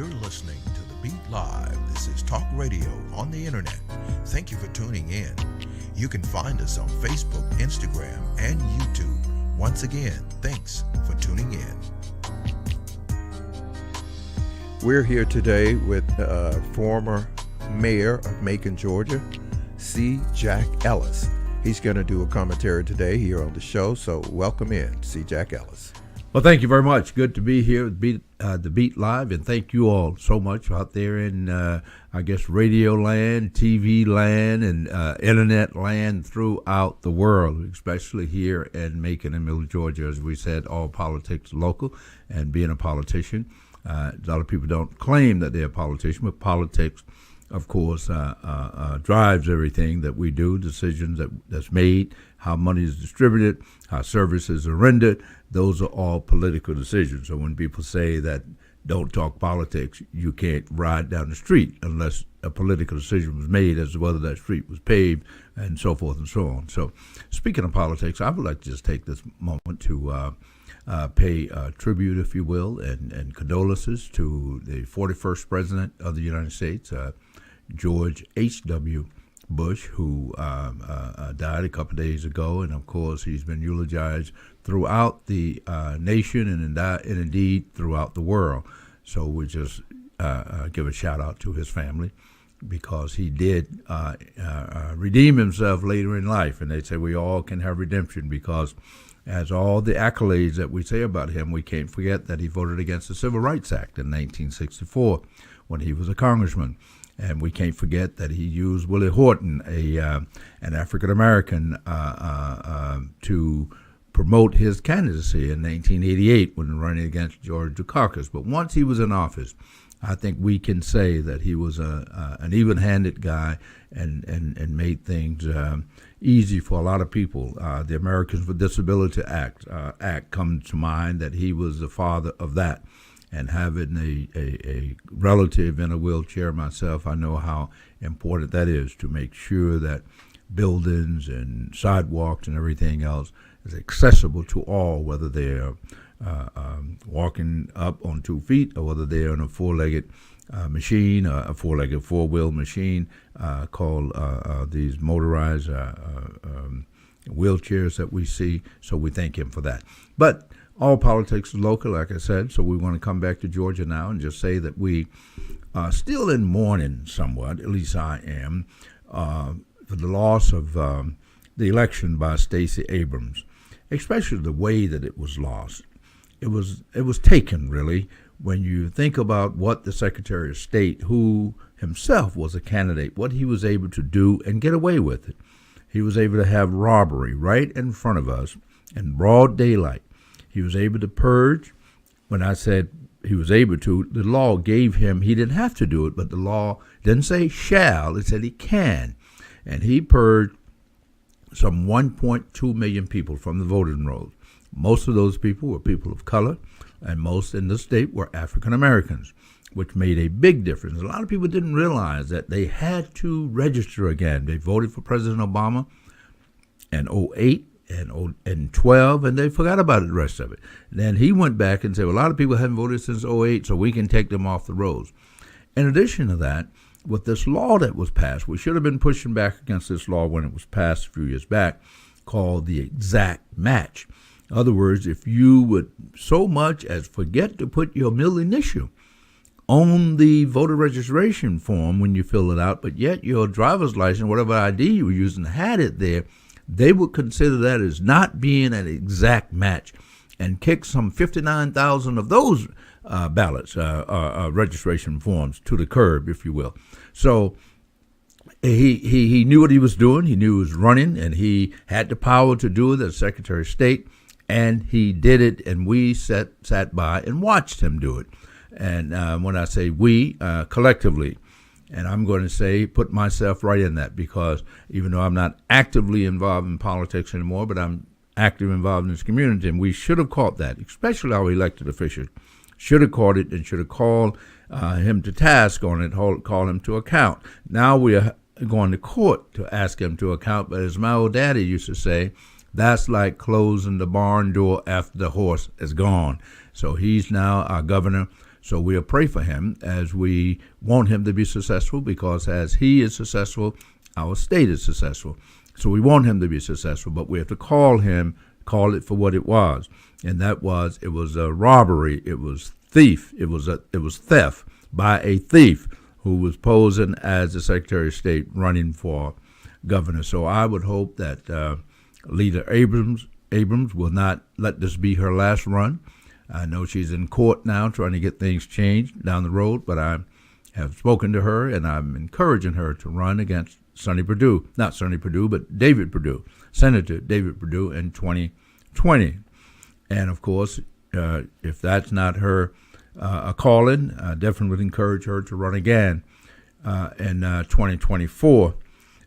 You're listening to The Beat Live. This is talk radio on the internet. Thank you for tuning in. You can find us on Facebook, Instagram, and YouTube. Once again, thanks for tuning in. We're here today with former mayor of Macon, Georgia, C. Jack Ellis. He's going to do a commentary today here on the show, so welcome in, C. Jack Ellis. Well, thank you very much. Good to be here with the Beat Live, and thank you all so much out there in, radio land, TV land, and internet land throughout the world, especially here in Macon and Middle Georgia. As we said, all politics local, and being a politician, a lot of people don't claim that they're a politician, but politics, of course, drives everything that we do, decisions that's made, how money is distributed, how services are rendered. Those are all political decisions. So when people say that don't talk politics, you can't ride down the street unless a political decision was made as to whether that street was paved and so forth and so on. So speaking of politics, I would like to just take this moment to pay tribute, if you will, and condolences to the 41st President of the United States, George H.W. Bush, who died a couple days ago, and of course he's been eulogized throughout the nation and indeed throughout the world. So we just give a shout out to his family, because he did redeem himself later in life, and they say we all can have redemption, because as all the accolades that we say about him, we can't forget that he voted against the Civil Rights Act in 1964 when he was a congressman. And we can't forget that he used Willie Horton, an African-American, to promote his candidacy in 1988 when running against George Dukakis. But once he was in office, I think we can say that he was an even-handed guy and made things easy for a lot of people. The Americans with Disability Act comes to mind, that he was the father of that. And having a relative in a wheelchair myself, I know how important that is, to make sure that buildings and sidewalks and everything else is accessible to all, whether they're walking up on 2 feet or whether they're on a four-legged machine, a four-legged four-wheel machine called these motorized wheelchairs that we see. So we thank him for that. But all politics is local, like I said, so we want to come back to Georgia now and just say that we are still in mourning somewhat, at least I am, for the loss of the election by Stacey Abrams, especially the way that it was lost. It was taken, really, when you think about what the Secretary of State, who himself was a candidate, what he was able to do and get away with it. He was able to have robbery right in front of us in broad daylight. He was able to purge. When I said he was able to, the law gave him, he didn't have to do it, but the law didn't say shall, it said he can. And he purged some 1.2 million people from the voting rolls. Most of those people were people of color, and most in the state were African Americans, which made a big difference. A lot of people didn't realize that they had to register again. They voted for President Obama in 2008. And 12, and they forgot about the rest of it. Then he went back and said, well, a lot of people haven't voted since 2008, so we can take them off the rolls. In addition to that, with this law that was passed, we should have been pushing back against this law when it was passed a few years back, called the exact match. In other words, if you would so much as forget to put your middle initial on the voter registration form when you fill it out, but yet your driver's license, whatever ID you were using, had it there, they would consider that as not being an exact match and kick some 59,000 of those ballots, registration forms, to the curb, if you will. So he knew what he was doing. He knew he was running, and he had the power to do it as Secretary of State, and he did it, and we sat by and watched him do it. And when I say we, collectively, and I'm going to say, put myself right in that, because even though I'm not actively involved in politics anymore, but I'm actively involved in this community, and we should have caught that, especially our elected officials, should have caught it and should have called him to task on it, call him to account. Now we are going to court to ask him to account, but as my old daddy used to say, that's like closing the barn door after the horse is gone. So he's now our governor. So we'll pray for him as we want him to be successful, because as he is successful, our state is successful. So we want him to be successful, but we have to call it for what it was. And it was a robbery, it was thief, it was theft by a thief who was posing as the Secretary of State running for governor. So I would hope that Leader Abrams will not let this be her last run. I know she's in court now trying to get things changed down the road, but I have spoken to her, and I'm encouraging her to run against David Perdue, Senator David Perdue in 2020. And of course, if that's not her calling, I definitely would encourage her to run again in 2024,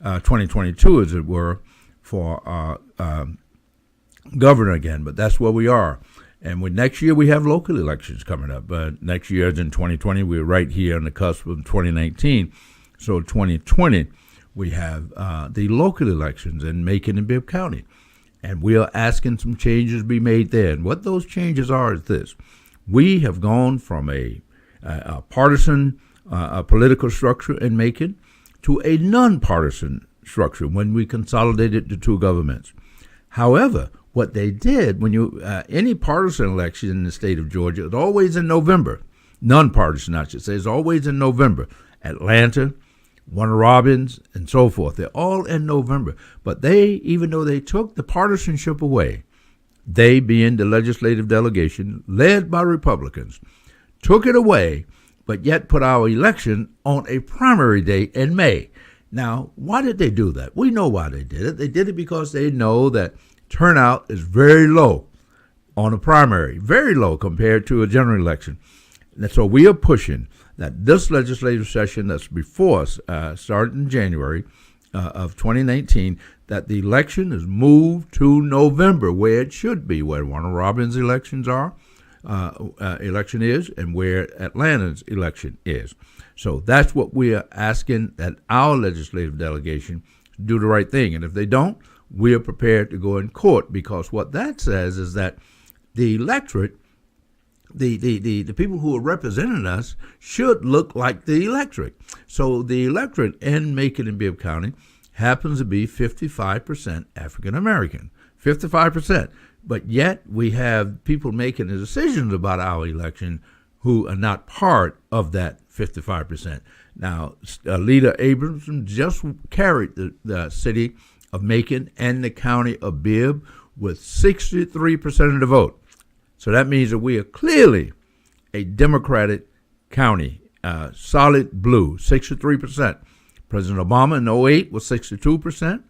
2022, as it were, for governor again. But that's where we are. And next year we have local elections coming up. Next year, as in 2020, we're right here on the cusp of 2019. So 2020, we have the local elections in Macon and Bibb County. And we are asking some changes be made there. And what those changes are is this. We have gone from a partisan political structure in Macon to a nonpartisan structure when we consolidated the two governments. However, what they did, when any partisan election in the state of Georgia, is always in November. Nonpartisan, I should say, is always in November. Atlanta, Warner Robins, and so forth. They're all in November. But even though they took the partisanship away, they, being the legislative delegation led by Republicans, took it away, but yet put our election on a primary date in May. Now, why did they do that? We know why they did it. They did it because they know that turnout is very low on a primary, very low compared to a general election. And so we are pushing that this legislative session that's before us, starting in January of 2019, that the election is moved to November, where it should be, where Warner Robins' election is, and where Atlanta's election is. So that's what we are asking, that our legislative delegation do the right thing. And if they don't, we are prepared to go in court, because what that says is that the electorate, the people who are representing us, should look like the electorate. So the electorate in Macon and Bibb County happens to be 55% African American, 55%. But yet we have people making the decisions about our election who are not part of that 55%. Now, Leader Abrams just carried the city of Macon and the county of Bibb with 63% of the vote. So that means that we are clearly a Democratic county, solid blue, 63%. President Obama in 08 was 62%,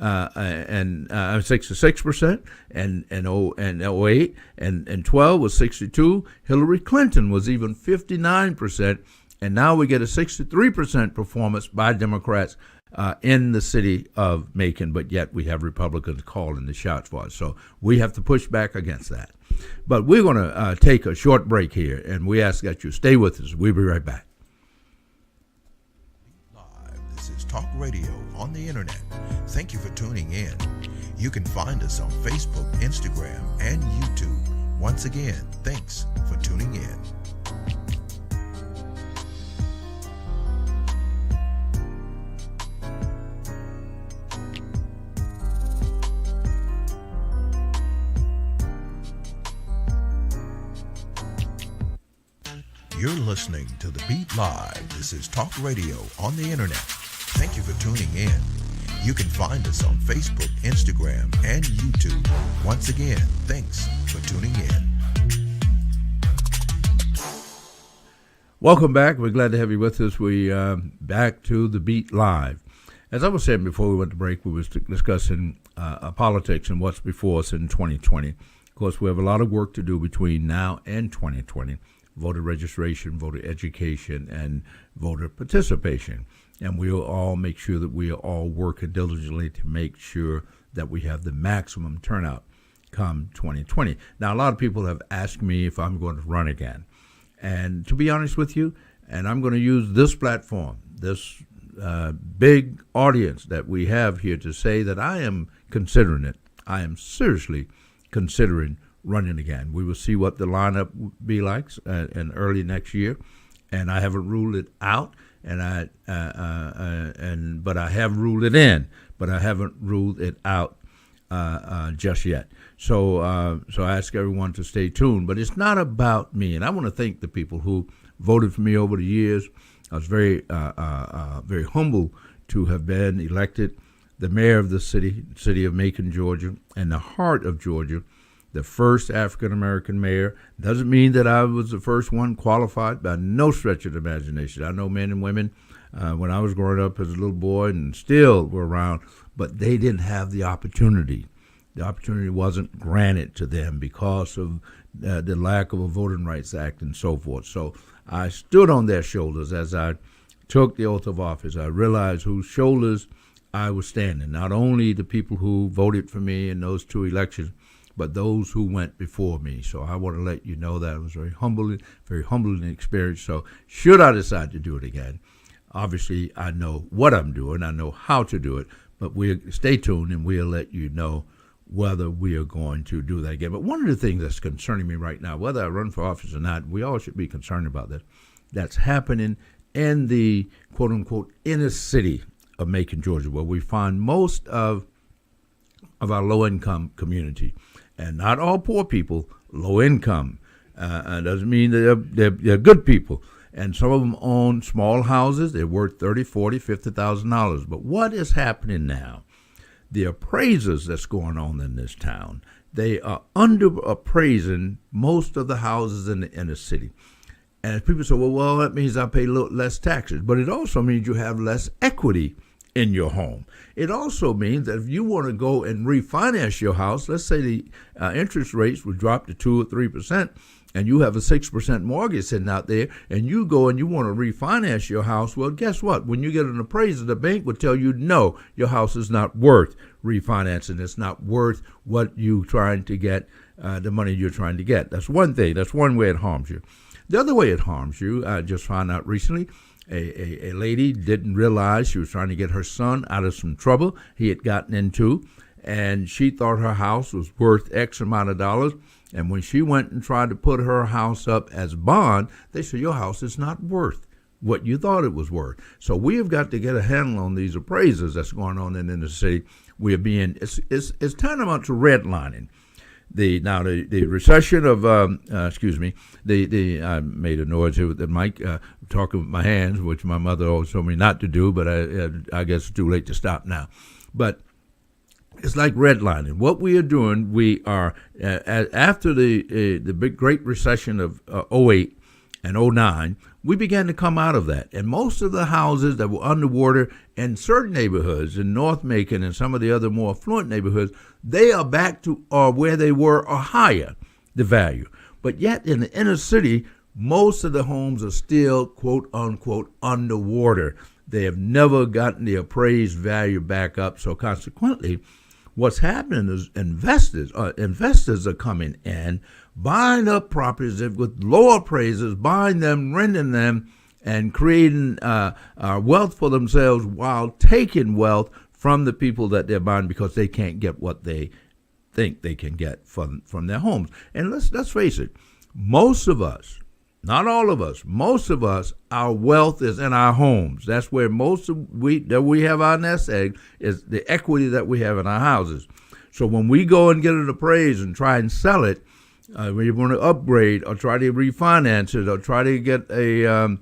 and 66%, and 08, and 12 was 62. Hillary Clinton was even 59%, and now we get a 63% performance by Democrats in the city of Macon, but yet we have Republicans calling the shots for us. So we have to push back against that. But we're going to take a short break here, and we ask that you stay with us. We'll be right back. This is Talk Radio on the internet. Thank you for tuning in. You can find us on Facebook, Instagram, and YouTube. Once again, thanks for tuning in. You're listening to The Beat Live. This is Talk Radio on the internet. Thank you for tuning in. You can find us on Facebook, Instagram, and YouTube. Once again, thanks for tuning in. Welcome back. We're glad to have you with us. We back to The Beat Live. As I was saying before we went to break, we were discussing politics and what's before us in 2020. Of course, we have a lot of work to do between now and 2020. Voter registration, voter education, and voter participation. And we'll all make sure that we are all working diligently to make sure that we have the maximum turnout come 2020. Now, a lot of people have asked me if I'm going to run again. And to be honest with you, and I'm going to use this platform, this big audience that we have here, to say that I am considering it. I am seriously considering running again. We will see what the lineup will be like in early next year, and I haven't ruled it out, but I have ruled it in, but I haven't ruled it out just yet. So I ask everyone to stay tuned. But it's not about me, and I want to thank the people who voted for me over the years. I was very humble to have been elected the mayor of the city of Macon, Georgia, and the heart of Georgia, the first African-American mayor. Doesn't mean that I was the first one qualified by no stretch of the imagination. I know men and women when I was growing up as a little boy and still were around, but they didn't have the opportunity. The opportunity wasn't granted to them because of the lack of a Voting Rights Act and so forth. So I stood on their shoulders as I took the oath of office. I realized whose shoulders I was standing, not only the people who voted for me in those two elections, but those who went before me. So I want to let you know that it was very humbling experience. So should I decide to do it again, obviously I know what I'm doing, I know how to do it, but we'll stay tuned and we'll let you know whether we are going to do that again. But one of the things that's concerning me right now, whether I run for office or not, we all should be concerned about that. That's happening in the quote-unquote inner city of Macon, Georgia, where we find most of our low-income community. And not all poor people, low income. Doesn't mean they're good people. And some of them own small houses. They're worth $30,000, $40,000, $50,000. But what is happening now? The appraisers that's going on in this town, they are underappraising most of the houses in the inner city. And people say, well, that means I pay a little less taxes. But it also means you have less equity in your home. It also means that if you want to go and refinance your house, let's say the interest rates would drop to 2 or 3%, and you have a 6% mortgage sitting out there, and you go and you want to refinance your house, well, guess what? When you get an appraiser, the bank will tell you, no, your house is not worth refinancing. It's not worth what you're trying to get, the money you're trying to get. That's one thing. That's one way it harms you. The other way it harms you, I just found out recently, a lady didn't realize she was trying to get her son out of some trouble he had gotten into, and she thought her house was worth X amount of dollars. And when she went and tried to put her house up as bond, they said, your house is not worth what you thought it was worth. So we have got to get a handle on these appraisals that's going on in the city. We are being, it's tantamount to redlining. The recession of I made a noise here with the mic, talking with my hands, which my mother always told me not to do, but I guess it's too late to stop now. But it's like redlining. What we are doing, we are after the big Great Recession of 08 and 09, we began to come out of that. And most of the houses that were underwater in certain neighborhoods, in North Macon and some of the other more affluent neighborhoods, they are back to where they were or higher, the value. But yet in the inner city, most of the homes are still, quote unquote, underwater. They have never gotten the appraised value back up. So consequently, what's happening is investors are coming in, buying up properties with low appraisals, buying them, renting them, and creating wealth for themselves while taking wealth from the people that they're buying because they can't get what they think they can get from their homes. And let's face it, most of us, not all of us, most of us, our wealth is in our homes. That's where we have our nest egg, is the equity that we have in our houses. So when we go and get it appraised and try and sell it, when you want to upgrade or try to refinance it or try to get a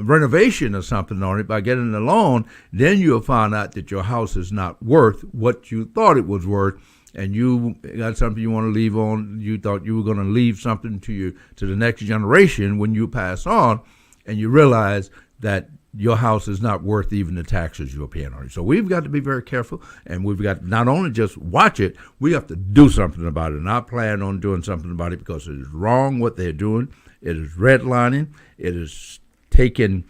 renovation or something on it by getting a loan, then you'll find out that your house is not worth what you thought it was worth, and you got something you want to leave on. You thought you were going to leave something to the next generation when you pass on, and you realize that your house is not worth even the taxes you're paying on it. So we've got to be very careful, and we've got to not only just watch it, we have to do something about it. And I plan on doing something about it because it is wrong what they're doing. It is redlining. It is taking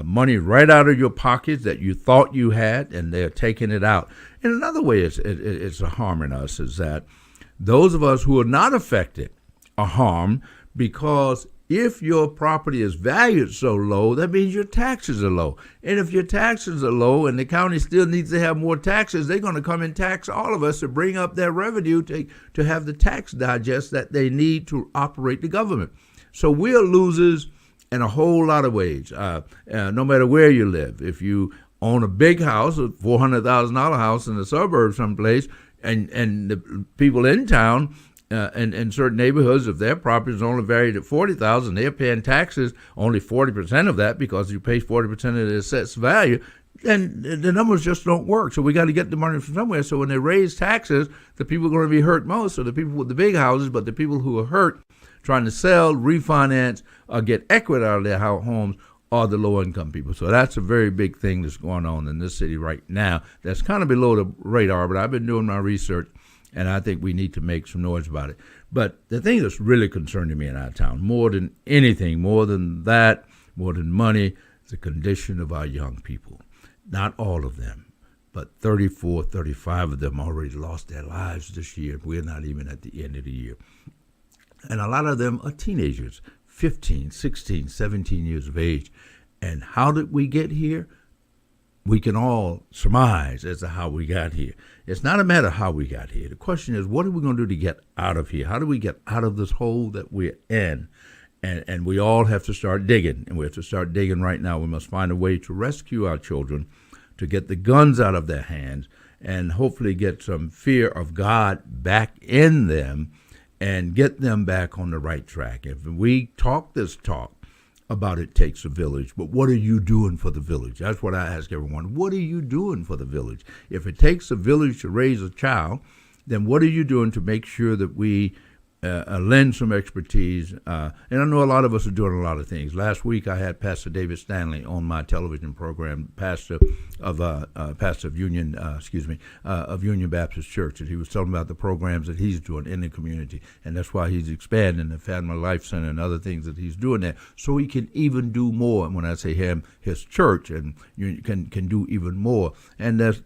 money right out of your pockets that you thought you had, and they're taking it out. And another way it's harming us is that those of us who are not affected are harmed because if your property is valued so low, that means your taxes are low. And if your taxes are low and the county still needs to have more taxes, they're going to come and tax all of us to bring up their revenue to have the tax digest that they need to operate the government. So we're losers in a whole lot of ways, no matter where you live. If you own a big house, a $400,000 house in the suburbs someplace, and the people in town in certain neighborhoods, if their property is only valued at $40,000, they're paying taxes only 40% of that because you pay 40% of the assessed value, then the numbers just don't work. So we got to get the money from somewhere. So when they raise taxes, the people are going to be hurt most are the people with the big houses, but the people who are hurt trying to sell, refinance, or get equity out of their homes are the low-income people. So that's a very big thing that's going on in this city right now that's kind of below the radar, but I've been doing my research, and I think we need to make some noise about it. But the thing that's really concerning me in our town, more than anything, more than that, more than money, is the condition of our young people. Not all of them, but 34, 35 of them already lost their lives this year. We're not even at the end of the year. And a lot of them are teenagers, 15, 16, 17 years of age. And how did we get here? We can all surmise as to how we got here. It's not a matter of how we got here. The question is, what are we going to do to get out of here? How do we get out of this hole that we're in? And we all have to start digging, and we have to start digging right now. We must find a way to rescue our children, to get the guns out of their hands, and hopefully get some fear of God back in them and get them back on the right track. If we talk this talk about it takes a village, but what are you doing for the village? That's what I ask everyone. What are you doing for the village? If it takes a village to raise a child, then what are you doing to make sure that we lend some expertise? And I know a lot of us are doing a lot of things. Last week I had Pastor David Stanley on my television program, pastor of Union Baptist Church, and he was talking about the programs that he's doing in the community, and that's why he's expanding the Family Life Center and other things that he's doing there, so he can even do more. And when I say him, his church, and you can do even more. And there's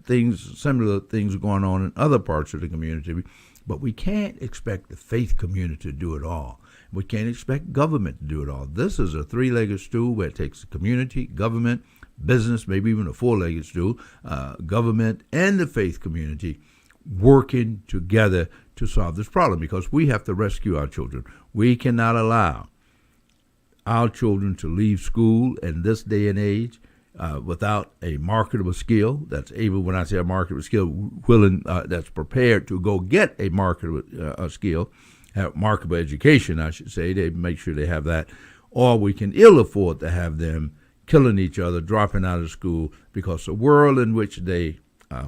similar things going on in other parts of the community. But we can't expect the faith community to do it all. We can't expect government to do it all. This is a three-legged stool where it takes the community, government, business, maybe even a four-legged stool, government and the faith community working together to solve this problem, because we have to rescue our children. We cannot allow our children to leave school in this day and age without a marketable skill that's able, when I say a marketable skill, willing, that's prepared to go get a marketable skill, marketable education, I should say. They make sure they have that. Or we can ill afford to have them killing each other, dropping out of school, because the world in which they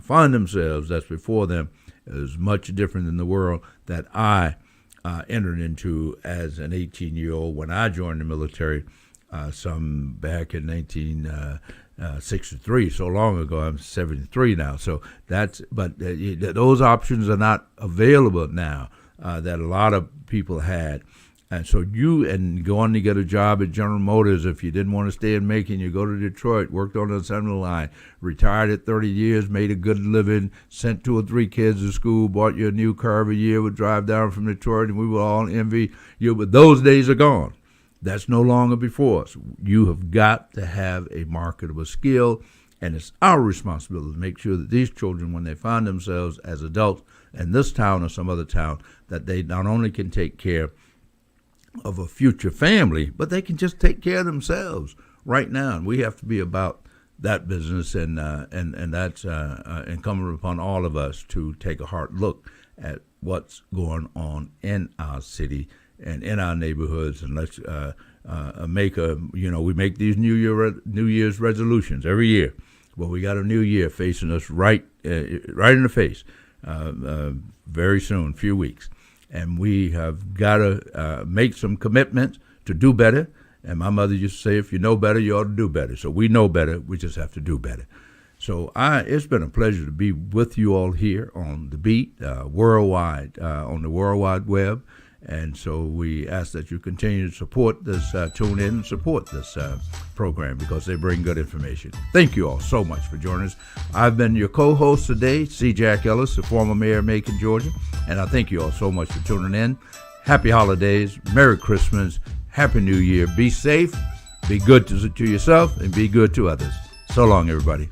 find themselves, that's before them, is much different than the world that I entered into as an 18-year-old when I joined the military some back in 1963, so long ago. I'm 73 now. So those options are not available now that a lot of people had. And so going to get a job at General Motors, if you didn't want to stay in Macon, you go to Detroit, worked on the assembly line, retired at 30 years, made a good living, sent 2 or 3 kids to school, bought you a new car every year, would drive down from Detroit, and we would all envy you. But those days are gone. That's no longer before us. You have got to have a marketable skill, and it's our responsibility to make sure that these children, when they find themselves as adults in this town or some other town, that they not only can take care of a future family, but they can just take care of themselves right now. And we have to be about that business, and that's incumbent upon all of us to take a hard look at what's going on in our city and in our neighborhoods, and let's we make these New Year's resolutions every year. Well, we got a new year facing us right in the face very soon, few weeks, and we have got to make some commitments to do better. And my mother used to say, if you know better, you ought to do better. So we know better, we just have to do better. So it's been a pleasure to be with you all here on The Beat, worldwide, on the World Wide Web. And so we ask that you continue to support this, tune in and support this program, because they bring good information. Thank you all so much for joining us. I've been your co-host today, C. Jack Ellis, the former mayor of Macon, Georgia. And I thank you all so much for tuning in. Happy holidays, Merry Christmas, Happy New Year. Be safe, be good to yourself, and be good to others. So long, everybody.